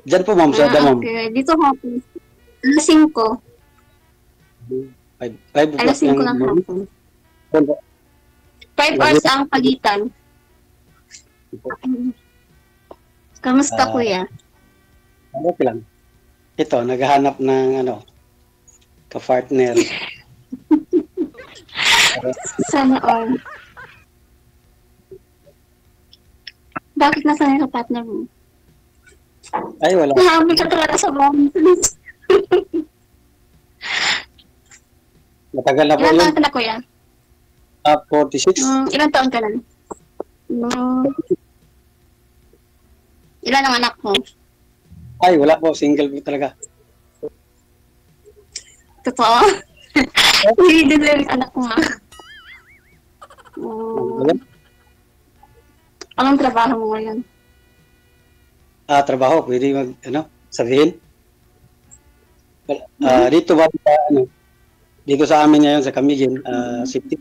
Diyan po, ma'am, sa Damam. Okay. Dito hapon. Alas 5. 5 Alas o'clock 5 ng ng morning. hapon. 5 hours ang pagitan. Kamusta, kuya? Okay lang. Ito, naghahanap ng ka-partner. Sana all. Bakit nasa yung partner mo? Ay, wala. Nahamil ka talaga sa bahay. Matagal na po Ilan yun. taon ka na, kuya? 46. Ilan taon ka na? Ilan ang anak mo? Ay, wala po. Single po talaga. Totoo? Hindi din lang yung anak mo. Anong trabaho mo ngayon? Trabaho. Pwede sabihin. Dito ba, dito sa amin ngayon, sa Camiguin, safety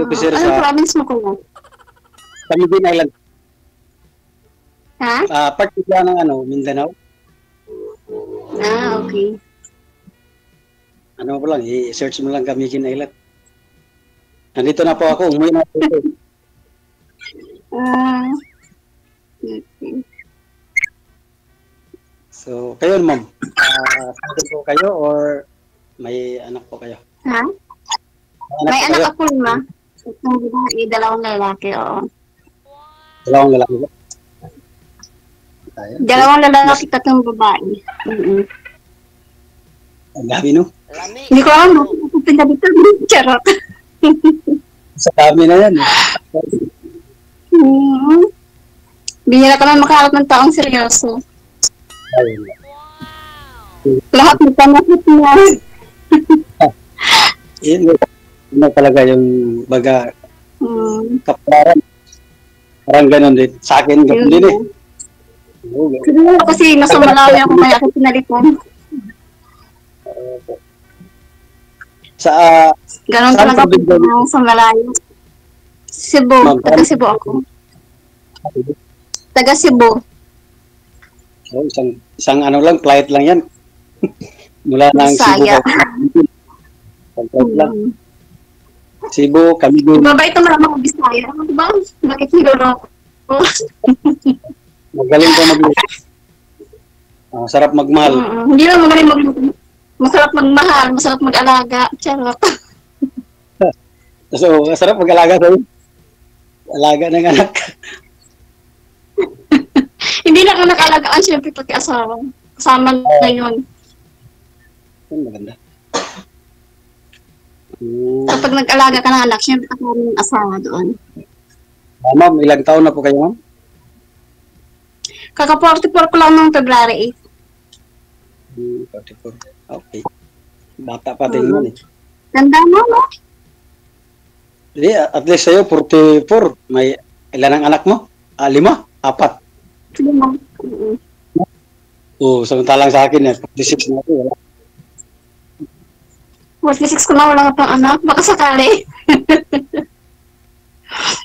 officer Anong sa province mo, kuya? Camiguin Island. Ha? Part sila ng Mindanao. Okay. Ano po lang, i-search mo lang Camiguin Island. Nandito na po ako, umuwi na po ito. Okay. So, kayo ma'am, single po kayo or may anak po kayo? Ha? May anak ako, ma. Itong babae, 2 lalaki, oo. 2 lalaki po? 2 lalaki, 3 babae. Ang dami, no? Hindi ko alam, pupunta dito. Charot. Sa dami na yan. Bihira ka naman makaharap ng taong seryoso. Ayun. Lahat ng panahit niya. Yun talaga yung baga kapalaran. Parang ganun din. Sa akin, ganun din eh. Siguro kasi nasa Malawi ako kaya ako pinalitan. Ganon talaga ako sa Malawi. Cebu. Taga Cebu ako. Taga Cebu. So, isang lang, flight lang yan. Mula ng Cebu. Flight lang. Cebu, Camiguin. Mabait naman ang mga Bisaya. Diba? Bakit niloloko? Magaling ka sarap magmahal. Hindi lang magaling masarap magmahal, masarap mag-alaga. Charot. So, sarap mag-alaga sa'yo. Alaga ng anak. Hindi na ako nakalagaan, syempre pati asawa. Kasama na yun. Maganda. Kapag nag-alaga ka ng anak, syempre ako ng asawa doon. Ma'am, ilang taon na po kayo, ma'am? Kaka-44 ko lang noong February 44. Okay. Bata pa din yun eh. Ganda mo, no? Hindi, at least sa'yo, 44. May ilan ang anak mo? 5? 4? 5. Samantalang sa akin, 46 na ito. 46 ko na wala ka pang anak. Baka sakali.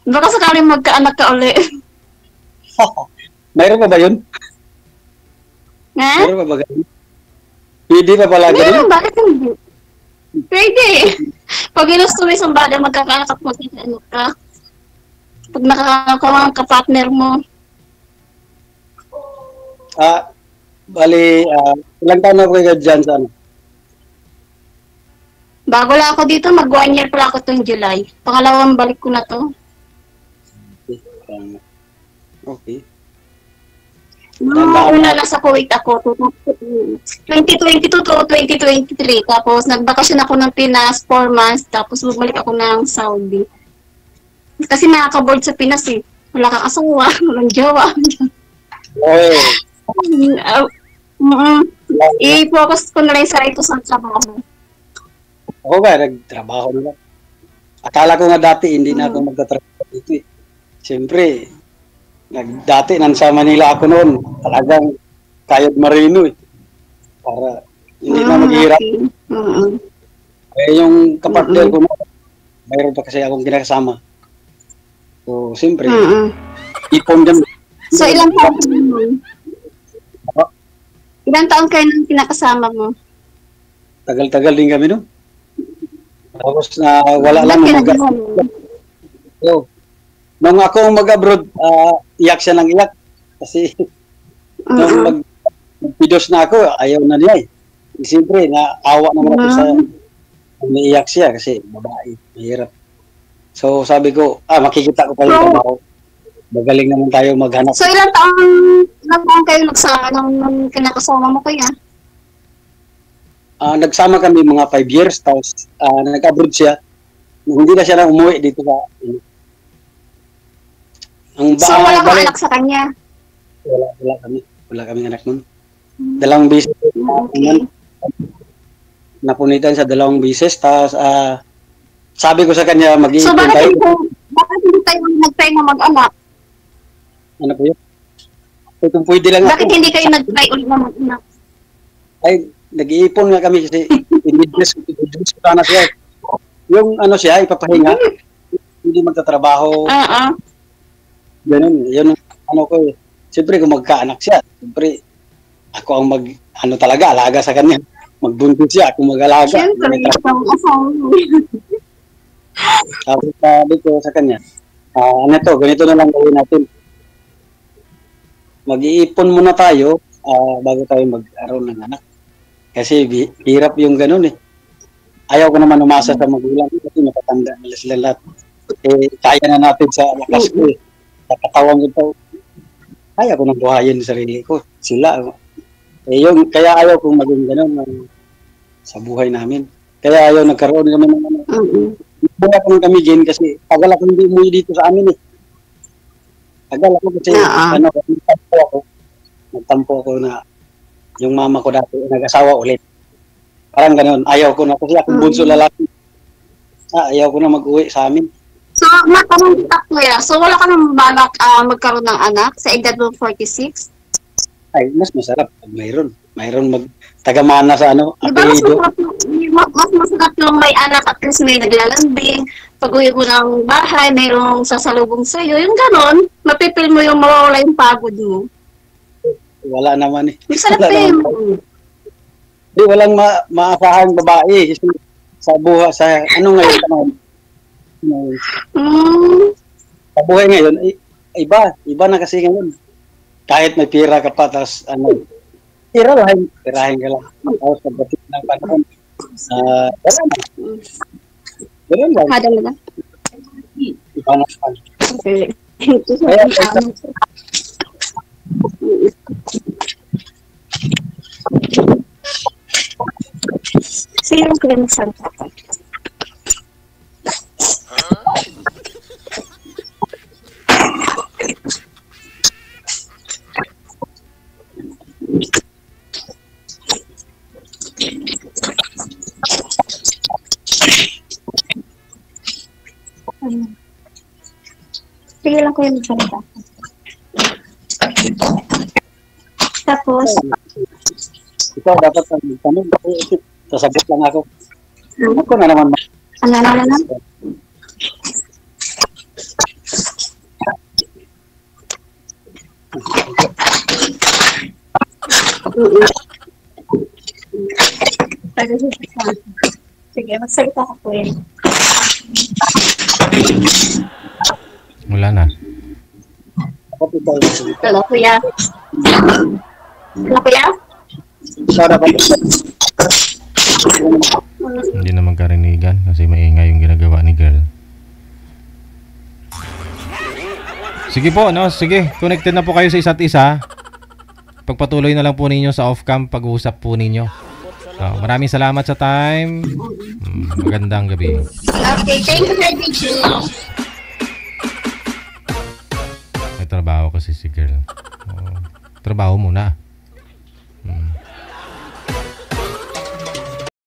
Baka sakali magkaanak ka uli. Mayroon pa ba yun? Ha? Mayroon pa ba ganun? Pwede pa pala ganun? Bakit hindi? Pwede. Pag ginusto mo isang bagay, magkakaanak at magkakaanak ka. Pag nakakawang ka-partner mo. Bali, ilang taon na po kayo dyan sa ano? Bago lang ako dito, mag-1 year pala ako itong July. Pangalawang balik ko na to. Okay. Una lang sa Kuwait ako, 2022 to 2023. Tapos nagbakasyon ako ng Pinas, 4 months. Tapos bumalik ako ng Saudi. Kasi nakaka-board sa Pinas eh. Wala kang asawa, walang jowa. I-focus ko na lang sa ito sa trabaho. Ako ba, nagtrabaho na lang. Akala ko nga dati, hindi na ako magtatrabaho dito eh. Siyempre, dati nasa Manila ako noon. Talagang kayod marino eh. Para hindi na maghihirap. Yung kapartner ko na, mayroon pa kasi akong kinakasama. So, siyempre, ipon dyan. So, ilang taon kayo nun? Ilang taon kayo nung pinakasama mo? Tagal-tagal din kami no. Tapos na wala lang Ba't mag so, nung ako mag-abroad, iyak siya ng iyak. Kasi nung mag-pidos na ako, ayaw na niya eh. Siyempre, naawa naman ako sa umiiyak siya kasi babae, mahirap. So sabi ko, makikita ko pa yung trabaho. Magaling naman tayo maghanap. So, ilang taon kayo nagsama nung kinakasama mo kaya? Nagsama kami mga 5 years, tapos nag-abroad siya. Hindi na siya na umuwi dito sa... So, wala kang anak sa kanya? Wala kami. Wala kami anak nun. Dalawang bisis. Okay. Napunitan sa dalawang bisis, tapos sabi ko sa kanya, So, mag-iipon tayo. bakit hindi tayo nag-try na mag-anak? Ano po yun? Kung pwede lang Bakit ako. hindi kayo nag-try ulit na mag-anak? Ay, nag-iipon nga kami kasi i-business ko sana siya. Yung ano siya, ipapahinga. Hindi magtatrabaho. Ganun. Yun ang ano ko eh. Siyempre kung magkaanak siya, siyempre ako ang alaga sa kanya. Magbuntis siya, ako mag-alaga. Siyempre, isang asawa mo. Tapos sabi ko sa kanya, ganito na lang gawin natin. Mag-iipon muna tayo bago tayo mag-aroon ng anak. Kasi hirap yung ganun eh. Ayaw ko naman umasa sa magulang kasi matatanda nila sila lahat. Kaya na natin sa lakas ko eh. Sa katawan ko, kaya ko nang buhayin sarili ko. Sila. Kaya ayaw kong maging ganun sa buhay namin. Kaya ayaw nagkaroon kami ng ano. Wala kong kami din kasi tagal ako hindi umuwi dito sa amin eh. Tagal ako kasi nagtampo ako na yung mama ko dati nag-asawa ulit. Parang ganun. Ayaw ko na kasi akong bunso lalaki. Ayaw ko na mag-uwi sa amin. So, matanong kita kuya. So, wala ka nang balak magkaroon ng anak sa edad mo 46? Ay, mas masarap pag mayroon. Mayroon tagamana sa Diba apelido. mas masarap yung may anak at least may naglalambing. Pag uwi mo ng bahay, mayroong sasalubong sa'yo. Yung ganon, mapipil mo yung mawawala yung pagod mo. Wala naman eh. Masarap din. Hindi, walang maasahang babae. Kasi sa buhay, ngayon, sa buhay ngayon, iba na kasi ngayon. Kahit may pira ka pa, tapos pirahin ka lang. Tapos pagdating ng panahon, ganun lang. Kada mo na. Iba na pa. Okay. Sino ko lang santa? Sige lang ko yung salita. Tapos, Ikaw dapat tanong. Sasagot lang ako. Ako na naman. ano? Sige, magsalita ka po yun. Wala na. Hello, kuya. Hello, kuya? Ikaw dapat. Hindi na magkarinigan kasi maingay yung ginagawa ni girl. Sige po, sige. Connected na po kayo sa isa't isa. Pagpatuloy na lang po ninyo sa off-cam pag-uusap po ninyo. Maraming salamat sa time. Magandang gabi. Okay, thank you very much. May trabaho kasi si girl. Trabaho muna.